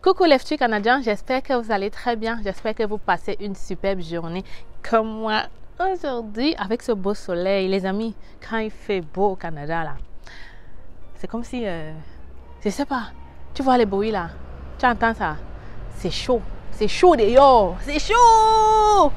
Coucou les futurs Canadiens, j'espère que vous allez très bien, j'espère que vous passez une superbe journée comme moi aujourd'hui avec ce beau soleil. Les amis, quand il fait beau au Canada là, c'est comme si, je sais pas, tu vois les bruits là, tu entends ça, c'est chaud dehors, c'est chaud.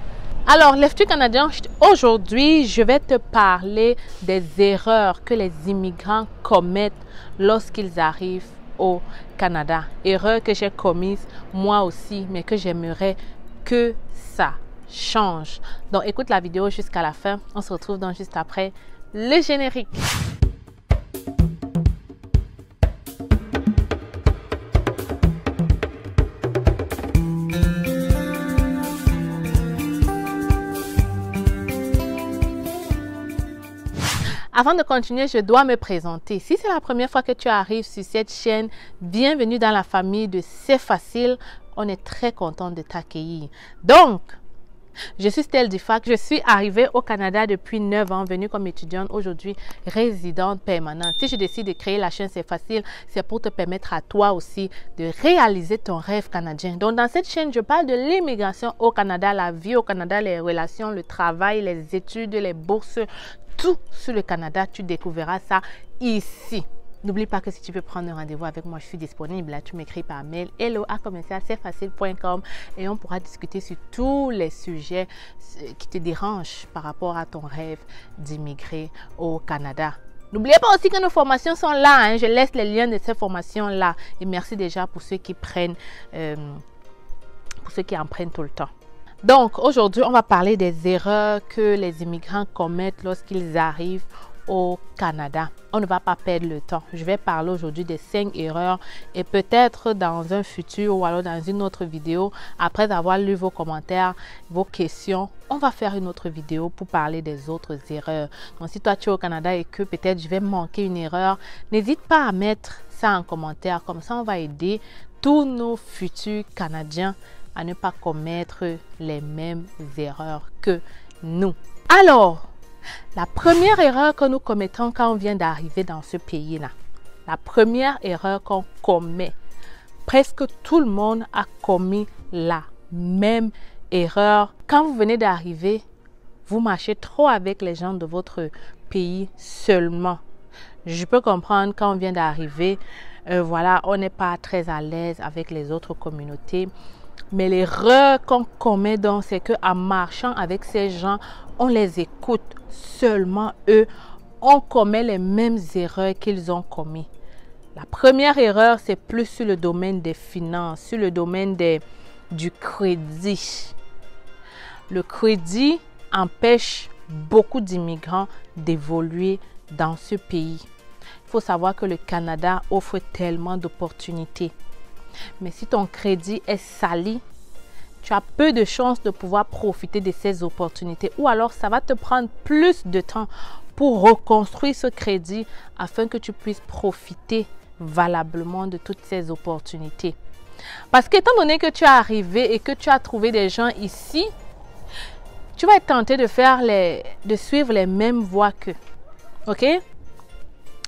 Alors les futurs Canadiens, aujourd'hui je vais te parler des erreurs que les immigrants commettent lorsqu'ils arrivent au Canada. Erreur que j'ai commise moi aussi, mais que j'aimerais que ça change. Donc écoute la vidéo jusqu'à la fin. On se retrouve donc juste après le générique. Avant de continuer, je dois me présenter. Si c'est la première fois que tu arrives sur cette chaîne, bienvenue dans la famille de C'est Facile. On est très content de t'accueillir. Donc, je suis Stell Difac. Je suis arrivée au Canada depuis 9 ans, venue comme étudiante, aujourd'hui résidente permanente. Si je décide de créer la chaîne C'est Facile, c'est pour te permettre à toi aussi de réaliser ton rêve canadien. Donc, dans cette chaîne, je parle de l'immigration au Canada, la vie au Canada, les relations, le travail, les études, les bourses, tout sur le Canada. Tu découvriras ça ici. N'oublie pas que si tu veux prendre un rendez-vous avec moi, je suis disponible. Là, tu m'écris par mail hello@cetfacile.com et on pourra discuter sur tous les sujets qui te dérangent par rapport à ton rêve d'immigrer au Canada. N'oubliez pas aussi que nos formations sont là. Hein. Je laisse les liens de ces formations là. Et merci déjà pour ceux qui prennent, pour ceux qui en prennent tout le temps. Donc, aujourd'hui, on va parler des erreurs que les immigrants commettent lorsqu'ils arrivent au Canada. On ne va pas perdre le temps. Je vais parler aujourd'hui des 5 erreurs et peut-être dans un futur ou alors dans une autre vidéo, après avoir lu vos commentaires, vos questions, on va faire une autre vidéo pour parler des autres erreurs. Donc, si toi tu es au Canada et que peut-être je vais manquer une erreur, n'hésite pas à mettre ça en commentaire. Comme ça, on va aider tous nos futurs Canadiens à ne pas commettre les mêmes erreurs que nous. Alors, la première erreur que nous commettons quand on vient d'arriver dans ce pays-là, la première erreur qu'on commet, presque tout le monde a commis la même erreur. Quand vous venez d'arriver, vous marchez trop avec les gens de votre pays seulement. Je peux comprendre quand on vient d'arriver, voilà, on n'est pas très à l'aise avec les autres communautés. Mais l'erreur qu'on commet donc, c'est qu'en marchant avec ces gens, on les écoute seulement eux. On commet les mêmes erreurs qu'ils ont commis. La première erreur, c'est plus sur le domaine des finances, sur le domaine du crédit. Le crédit empêche beaucoup d'immigrants d'évoluer dans ce pays. Il faut savoir que le Canada offre tellement d'opportunités. Mais si ton crédit est sali, tu as peu de chances de pouvoir profiter de ces opportunités. Ou alors, ça va te prendre plus de temps pour reconstruire ce crédit afin que tu puisses profiter valablement de toutes ces opportunités. Parce qu'étant donné que tu es arrivé et que tu as trouvé des gens ici, tu vas être tenté de suivre les mêmes voies qu'eux. OK?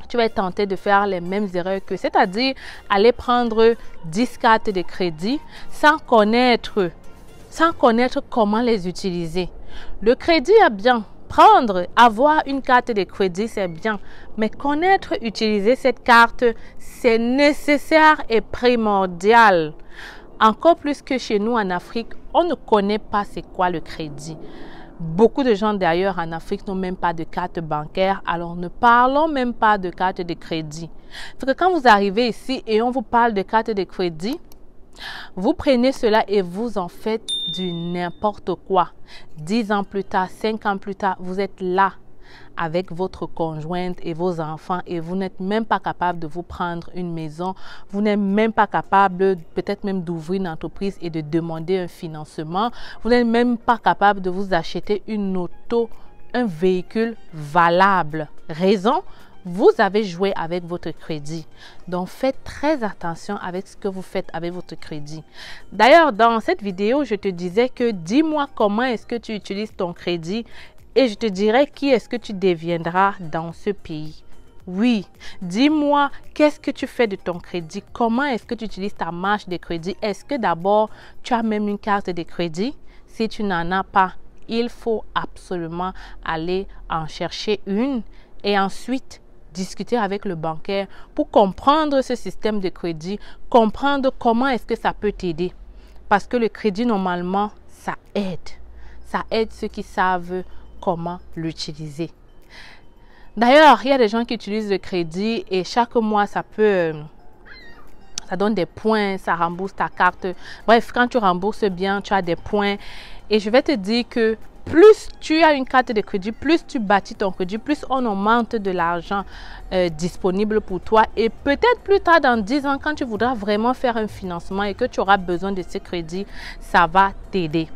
Tu vas être tenté de faire les mêmes erreurs que, c'est-à-dire aller prendre 10 cartes de crédit sans connaître comment les utiliser. Le crédit est bien. Avoir une carte de crédit, c'est bien. Mais connaître utiliser cette carte, c'est nécessaire et primordial. Encore plus que chez nous en Afrique, on ne connaît pas c'est quoi le crédit. Beaucoup de gens d'ailleurs en Afrique n'ont même pas de carte bancaire, alors ne parlons même pas de carte de crédit. Parce que quand vous arrivez ici et on vous parle de carte de crédit, vous prenez cela et vous en faites du n'importe quoi. 10 ans plus tard, 5 ans plus tard, vous êtes là avec votre conjointe et vos enfants et vous n'êtes même pas capable de vous prendre une maison. Vous n'êtes même pas capable peut-être même d'ouvrir une entreprise et de demander un financement. Vous n'êtes même pas capable de vous acheter une auto, un véhicule valable. Raison? Vous avez joué avec votre crédit. Donc, faites très attention avec ce que vous faites avec votre crédit. D'ailleurs, dans cette vidéo, je te disais que dis-moi comment est-ce que tu utilises ton crédit et je te dirai qui est-ce que tu deviendras dans ce pays. Oui, dis-moi, qu'est-ce que tu fais de ton crédit? Comment est-ce que tu utilises ta marge de crédit? Est-ce que d'abord, tu as même une carte de crédit? Si tu n'en as pas, il faut absolument aller en chercher une et ensuite discuter avec le banquier pour comprendre ce système de crédit, comprendre comment est-ce que ça peut t'aider. Parce que le crédit, normalement, ça aide. Ça aide ceux qui savent comment l'utiliser. D'ailleurs, il y a des gens qui utilisent le crédit et chaque mois, ça donne des points, ça rembourse ta carte. Bref, quand tu rembourses bien, tu as des points. Et je vais te dire que plus tu as une carte de crédit, plus tu bâtis ton crédit, plus on augmente de l'argent disponible pour toi. Et peut-être plus tard, dans 10 ans, quand tu voudras vraiment faire un financement et que tu auras besoin de ce crédit, ça va t'aider.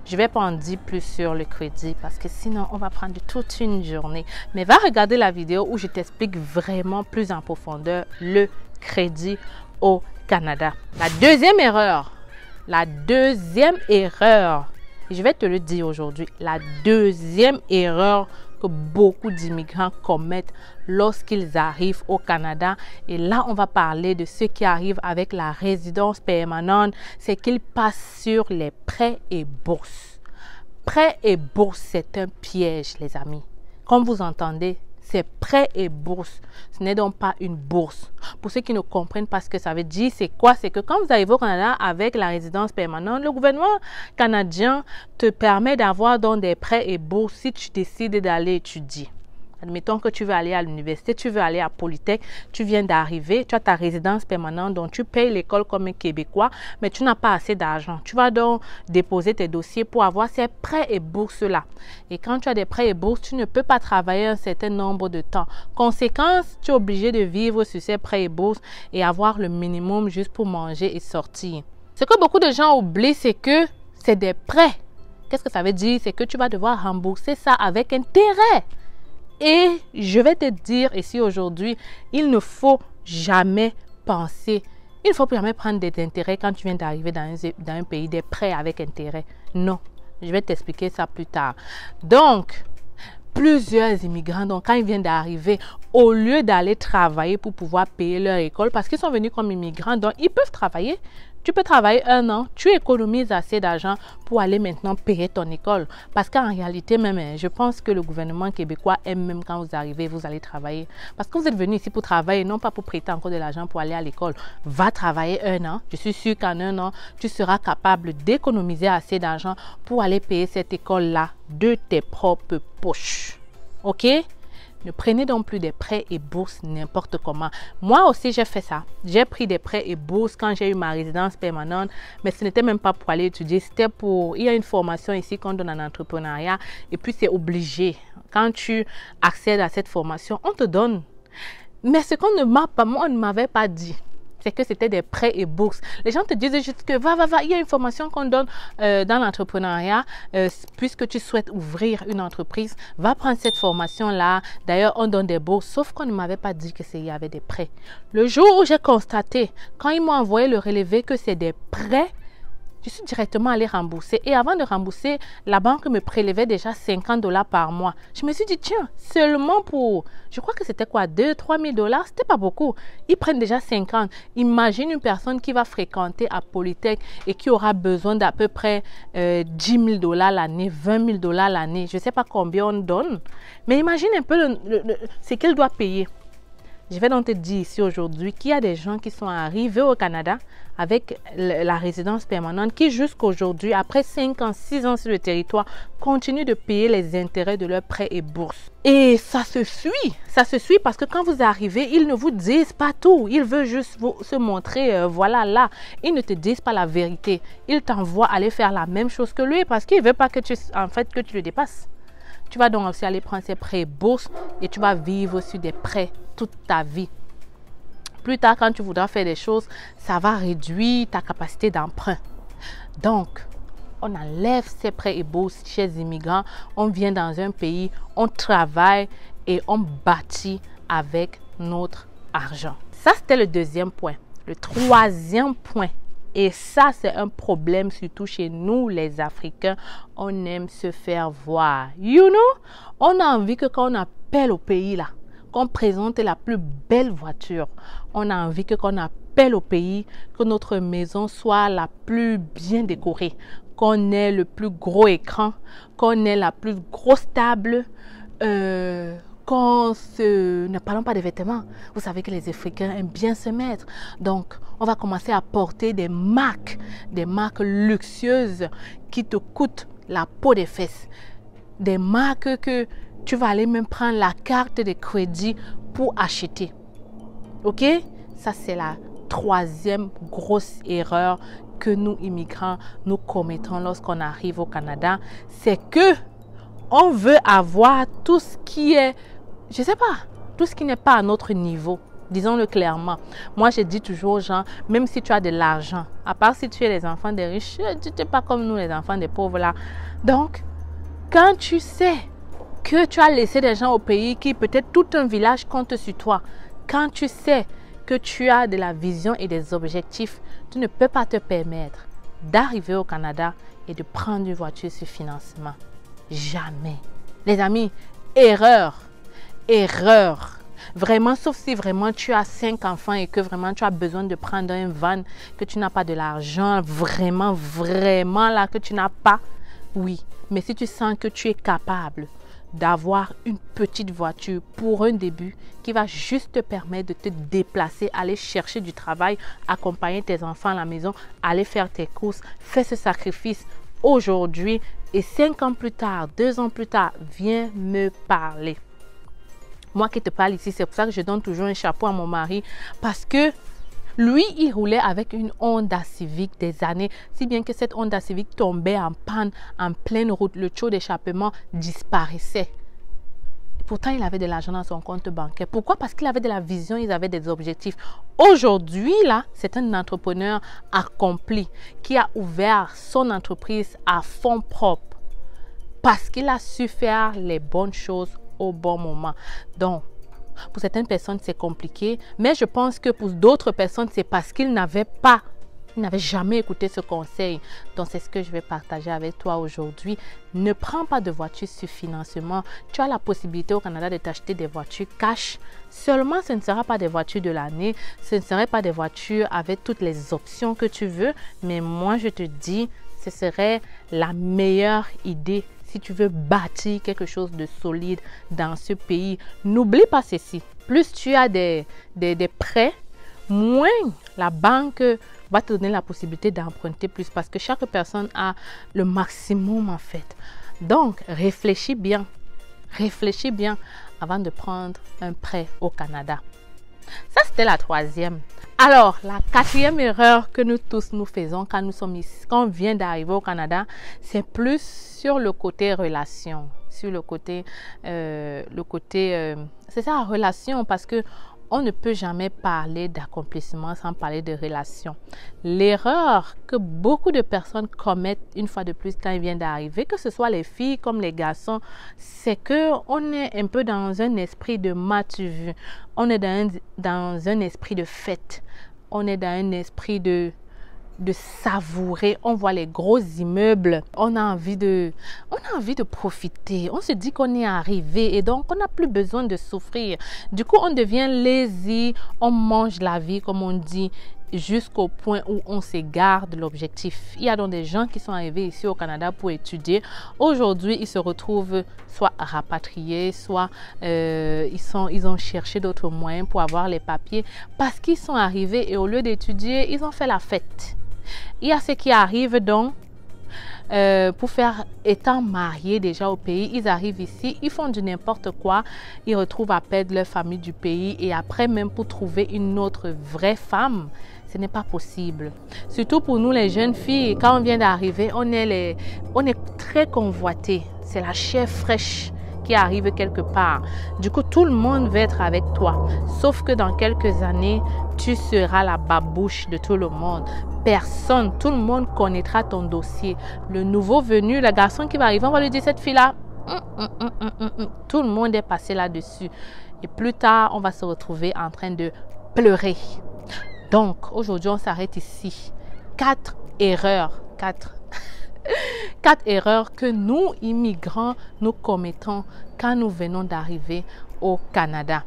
Je ne vais pas en dire plus sur le crédit parce que sinon, on va prendre toute une journée. Mais va regarder la vidéo où je t'explique vraiment plus en profondeur le crédit au Canada. La deuxième erreur, et je vais te le dire aujourd'hui, la deuxième erreur que beaucoup d'immigrants commettent lorsqu'ils arrivent au Canada, et là on va parler de ceux qui arrivent avec la résidence permanente, c'est qu'ils passent sur les prêts et bourses. Prêts et bourses, c'est un piège, les amis. Comme vous entendez, c'est prêts et bourses. Ce n'est donc pas une bourse. Pour ceux qui ne comprennent pas ce que ça veut dire, c'est quoi? C'est que quand vous arrivez au Canada avec la résidence permanente, le gouvernement canadien te permet d'avoir donc des prêts et bourses si tu décides d'aller étudier. Admettons que tu veux aller à l'université, tu veux aller à Polytech, tu viens d'arriver, tu as ta résidence permanente, donc tu payes l'école comme un Québécois, mais tu n'as pas assez d'argent. Tu vas donc déposer tes dossiers pour avoir ces prêts et bourses-là. Et quand tu as des prêts et bourses, tu ne peux pas travailler un certain nombre de temps. Conséquence, tu es obligé de vivre sur ces prêts et bourses et avoir le minimum juste pour manger et sortir. Ce que beaucoup de gens oublient, c'est que c'est des prêts. Qu'est-ce que ça veut dire? C'est que tu vas devoir rembourser ça avec intérêt. Et je vais te dire ici aujourd'hui, il ne faut jamais penser, il ne faut jamais prendre des intérêts quand tu viens d'arriver dans un pays, des prêts avec intérêt. Non, je vais t'expliquer ça plus tard. Donc, plusieurs immigrants, donc quand ils viennent d'arriver, au lieu d'aller travailler pour pouvoir payer leur école, parce qu'ils sont venus comme immigrants, donc ils peuvent travailler. Tu peux travailler 1 an, tu économises assez d'argent pour aller maintenant payer ton école. Parce qu'en réalité même, je pense que le gouvernement québécois aime même quand vous arrivez, vous allez travailler. Parce que vous êtes venu ici pour travailler, non pas pour prêter encore de l'argent pour aller à l'école. Va travailler 1 an. Je suis sûre qu'en 1 an, tu seras capable d'économiser assez d'argent pour aller payer cette école-là de tes propres poches. OK? Ne prenez donc plus des prêts et bourses n'importe comment. Moi aussi, j'ai fait ça. J'ai pris des prêts et bourses quand j'ai eu ma résidence permanente, mais ce n'était même pas pour aller étudier. C'était pour... Il y a une formation ici qu'on donne en entrepreneuriat et puis c'est obligé. Quand tu accèdes à cette formation, on te donne. Mais ce qu'on ne m'avait pas dit, c'est que c'était des prêts et bourses. Les gens te disent juste que va, il y a une formation qu'on donne dans l'entrepreneuriat. Puisque tu souhaites ouvrir une entreprise, va prendre cette formation-là. D'ailleurs, on donne des bourses, sauf qu'on ne m'avait pas dit qu'il y avait des prêts. Le jour où j'ai constaté, quand ils m'ont envoyé le relevé que c'est des prêts, je suis directement allée rembourser. Et avant de rembourser, la banque me prélevait déjà 50 $ par mois. Je me suis dit, tiens, seulement pour, je crois que c'était quoi, 2-3 000 $, c'était pas beaucoup. Ils prennent déjà 50. Imagine une personne qui va fréquenter à Polytech et qui aura besoin d'à peu près 10 000 $ l'année, 20 000 $ l'année. Je ne sais pas combien on donne. Mais imagine un peu ce qu'elle doit payer. Je vais donc te dire ici aujourd'hui qu'il y a des gens qui sont arrivés au Canada avec la résidence permanente qui jusqu'aujourd'hui, après 5 ans, 6 ans sur le territoire, continuent de payer les intérêts de leurs prêts et bourses. Et ça se suit parce que quand vous arrivez, ils ne vous disent pas tout. Ils veulent juste se montrer, voilà là. Ils ne te disent pas la vérité. Ils t'envoient aller faire la même chose que lui parce qu'il ne veut pas que tu le dépasses. Tu vas donc aussi aller prendre ces prêts et bourses et tu vas vivre sur des prêts toute ta vie. Plus tard, quand tu voudras faire des choses, ça va réduire ta capacité d'emprunt. Donc, on enlève ces prêts et bourses chez les immigrants. On vient dans un pays, on travaille et on bâtit avec notre argent. Ça, c'était le deuxième point. Le troisième point. Et ça, c'est un problème, surtout chez nous, les Africains. On aime se faire voir. You know? On a envie que quand on appelle au pays, là, qu'on présente la plus belle voiture. On a envie que qu'on appelle au pays, que notre maison soit la plus bien décorée, qu'on ait le plus gros écran, qu'on ait la plus grosse table, ne parlons pas des vêtements. Vous savez que les Africains aiment bien se mettre. Donc, on va commencer à porter des marques luxueuses qui te coûtent la peau des fesses. Des marques que tu vas aller même prendre la carte de crédit pour acheter. Ok? Ça, c'est la troisième grosse erreur que nous, immigrants, nous commettons lorsqu'on arrive au Canada. C'est que on veut avoir tout ce qui est, je sais pas, tout ce qui n'est pas à notre niveau. Disons-le clairement. Moi, je dis toujours aux gens, même si tu as de l'argent, à part si tu es les enfants des riches, tu n'es pas comme nous, les enfants des pauvres là. Donc, quand tu sais que tu as laissé des gens au pays qui peut-être tout un village compte sur toi, quand tu sais que tu as de la vision et des objectifs, tu ne peux pas te permettre d'arriver au Canada et de prendre une voiture sur financement. Jamais. Les amis, erreur. Vraiment, sauf si vraiment tu as 5 enfants et que vraiment tu as besoin de prendre un van, que tu n'as pas de l'argent, vraiment là, que tu n'as pas. Oui, mais si tu sens que tu es capable d'avoir une petite voiture pour un début qui va juste te permettre de te déplacer, aller chercher du travail, accompagner tes enfants à la maison, aller faire tes courses, fais ce sacrifice aujourd'hui et 5 ans plus tard, 2 ans plus tard, viens me parler. Moi qui te parle ici, c'est pour ça que je donne toujours un chapeau à mon mari parce que lui, il roulait avec une Honda Civic des années, si bien que cette Honda Civic tombait en panne en pleine route. Le tuyau d'échappement disparaissait. Pourtant, il avait de l'argent dans son compte bancaire. Pourquoi? Parce qu'il avait de la vision, il avait des objectifs. Aujourd'hui, là, c'est un entrepreneur accompli qui a ouvert son entreprise à fonds propres parce qu'il a su faire les bonnes choses au bon moment. Donc, pour certaines personnes, c'est compliqué, mais je pense que pour d'autres personnes, c'est parce qu'ils n'avaient jamais écouté ce conseil. Donc, c'est ce que je vais partager avec toi aujourd'hui. Ne prends pas de voiture sur financement. Tu as la possibilité au Canada de t'acheter des voitures cash. Seulement, ce ne sera pas des voitures de l'année. Ce ne seraient pas des voitures avec toutes les options que tu veux. Mais moi, je te dis, ce serait la meilleure idée si tu veux bâtir quelque chose de solide dans ce pays. N'oublie pas ceci. Plus tu as des prêts, moins la banque va te donner la possibilité d'emprunter plus parce que chaque personne a le maximum en fait. Donc, réfléchis bien avant de prendre un prêt au Canada. Ça, c'était la troisième. Alors, la quatrième erreur que nous tous nous faisons quand nous sommes ici, quand on vient d'arriver au Canada, c'est plus sur le côté relation, sur le côté, c'est ça, relation, parce que on ne peut jamais parler d'accomplissement sans parler de relation. L'erreur que beaucoup de personnes commettent une fois de plus quand ils viennent d'arriver, que ce soit les filles comme les garçons, c'est qu'on est un peu dans un esprit de matu-vu. On est dans un esprit de fête. On est dans un esprit de savourer. On voit les gros immeubles. On a envie de profiter. On se dit qu'on est arrivé et donc on n'a plus besoin de souffrir. Du coup, on devient lazy. On mange la vie, comme on dit, jusqu'au point où on s'égare de l'objectif. Il y a donc des gens qui sont arrivés ici au Canada pour étudier. Aujourd'hui, ils se retrouvent soit rapatriés, soit ils ont cherché d'autres moyens pour avoir les papiers parce qu'ils sont arrivés et au lieu d'étudier, ils ont fait la fête. Il y a ceux qui arrivent donc étant mariés déjà au pays, ils arrivent ici, ils font du n'importe quoi, ils retrouvent à perdre leur famille du pays et après même pour trouver une autre vraie femme, ce n'est pas possible. Surtout pour nous les jeunes filles, quand on vient d'arriver, on est très convoités. C'est la chair fraîche qui arrive quelque part. Du coup, tout le monde veut être avec toi. Sauf que dans quelques années, tu seras la babouche de tout le monde. Personne, tout le monde connaîtra ton dossier. Le nouveau venu, le garçon qui va arriver, on va lui dire cette fille-là, tout le monde est passé là-dessus. Et plus tard, on va se retrouver en train de pleurer. Donc, aujourd'hui, on s'arrête ici. 4 erreurs. 4 erreurs que nous, immigrants, nous commettons quand nous venons d'arriver au Canada.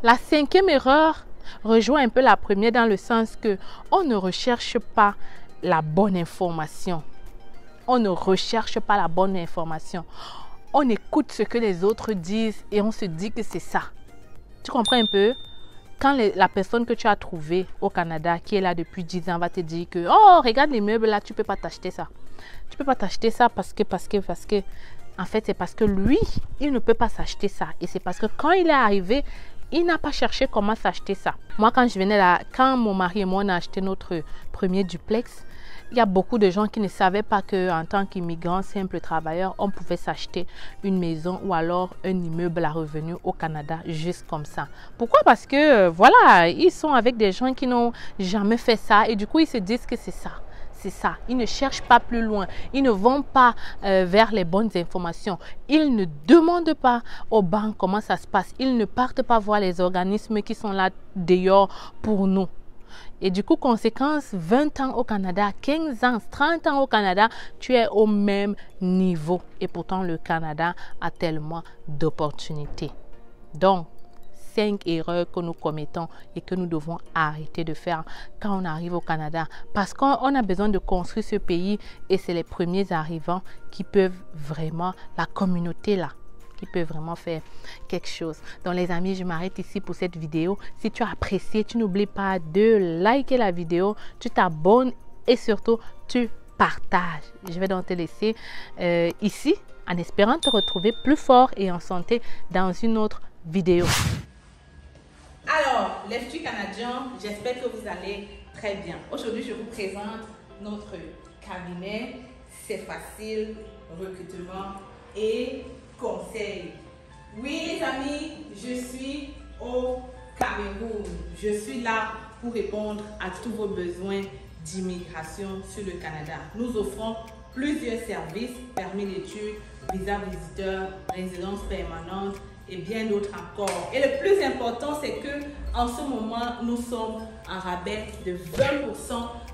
La cinquième erreur rejoint un peu la première dans le sens que on ne recherche pas la bonne information. On ne recherche pas la bonne information. On écoute ce que les autres disent et on se dit que c'est ça. Tu comprends un peu? Quand la personne que tu as trouvée au Canada, qui est là depuis 10 ans, va te dire que « Oh, regarde les meubles là, tu ne peux pas t'acheter ça. » Tu ne peux pas t'acheter ça parce que... En fait, c'est parce que lui, il ne peut pas s'acheter ça. Et c'est parce que quand il est arrivé, il n'a pas cherché comment s'acheter ça. Moi, quand je venais là, quand mon mari et moi, on a acheté notre premier duplex, il y a beaucoup de gens qui ne savaient pas qu'en tant qu'immigrant, simple travailleur, on pouvait s'acheter une maison ou alors un immeuble à revenu au Canada, juste comme ça. Pourquoi? Parce que, voilà, ils sont avec des gens qui n'ont jamais fait ça et du coup, ils se disent que c'est ça. C'est ça. Ils ne cherchent pas plus loin. Ils ne vont pas vers les bonnes informations. Ils ne demandent pas aux banques comment ça se passe. Ils ne partent pas voir les organismes qui sont là dehors pour nous. Et du coup, conséquence, 20 ans au Canada, 15 ans, 30 ans au Canada, tu es au même niveau. Et pourtant, le Canada a tellement d'opportunités. Donc, 5 erreurs que nous commettons et que nous devons arrêter de faire quand on arrive au Canada. Parce qu'on a besoin de construire ce pays et c'est les premiers arrivants qui peuvent vraiment, la communauté là, qui peut vraiment faire quelque chose. Donc les amis, je m'arrête ici pour cette vidéo. Si tu as apprécié, tu n'oublies pas de liker la vidéo, tu t'abonnes et surtout tu partages. Je vais donc te laisser ici en espérant te retrouver plus fort et en santé dans une autre vidéo. Alors, les futurs Canadiens, j'espère que vous allez très bien. Aujourd'hui, je vous présente notre cabinet. C'est facile, recrutement et conseil. Oui, les amis, je suis au Cameroun. Je suis là pour répondre à tous vos besoins d'immigration sur le Canada. Nous offrons plusieurs services, permis d'études, visa visiteur, résidence permanente, et bien d'autres encore. Et le plus important, c'est que en ce moment, nous sommes en rabais de 20%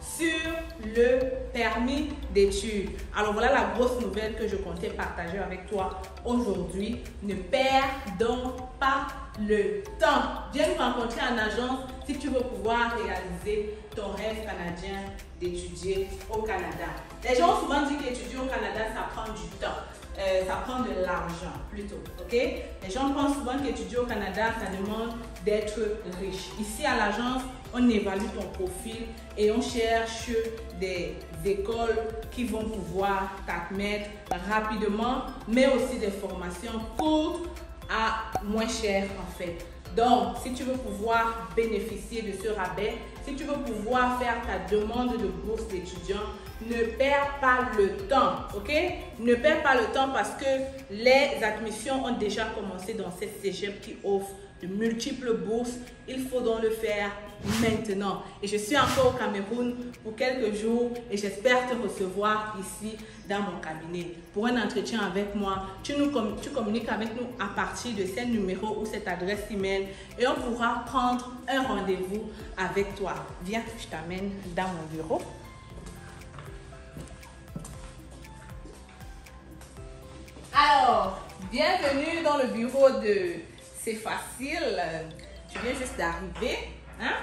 sur le permis d'études. Alors voilà la grosse nouvelle que je comptais partager avec toi aujourd'hui. Ne perds donc pas le temps. Viens nous rencontrer en agence si tu veux pouvoir réaliser ton rêve canadien d'étudier au Canada. Les gens ont souvent dit qu'étudier au Canada, ça prend du temps. Ça prend de l'argent plutôt, ok? Les gens pensent souvent qu'étudier au Canada, ça demande d'être riche. Ici à l'agence, on évalue ton profil et on cherche des écoles qui vont pouvoir t'admettre rapidement, mais aussi des formations courtes à moins cher en fait. Donc, si tu veux pouvoir bénéficier de ce rabais, si tu veux pouvoir faire ta demande de bourse d'étudiant, ne perds pas le temps, ok? Ne perds pas le temps parce que les admissions ont déjà commencé dans cette cégep qui offre de multiples bourses. Il faut donc le faire maintenant. Et je suis encore au Cameroun pour quelques jours et j'espère te recevoir ici dans mon cabinet pour un entretien avec moi. Tu communiques avec nous à partir de ce numéro ou cette adresse email et on pourra prendre un rendez-vous avec toi. Viens, je t'amène dans mon bureau. Alors, bienvenue dans le bureau de C'est Facile. Tu viens juste d'arriver. Hein?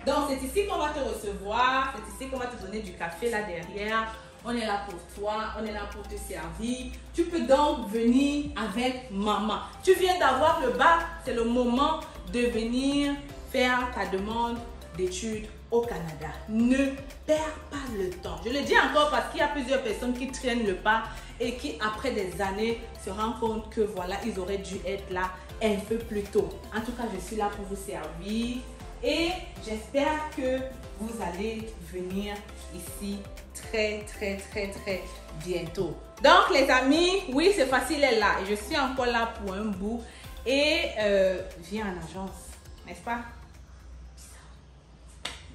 Donc, c'est ici qu'on va te recevoir. C'est ici qu'on va te donner du café là derrière. On est là pour toi. On est là pour te servir. Tu peux donc venir avec maman. Tu viens d'avoir le bac. C'est le moment de venir faire ta demande d'études au Canada. Ne perds pas le temps. Je le dis encore parce qu'il y a plusieurs personnes qui traînent le pas et qui, après des années, se rendent compte que voilà, ils auraient dû être là un peu plus tôt. En tout cas, je suis là pour vous servir et j'espère que vous allez venir ici très bientôt. Donc, les amis, oui, C'est Facile est là et je suis encore là pour un bout et viens en agence, n'est-ce pas?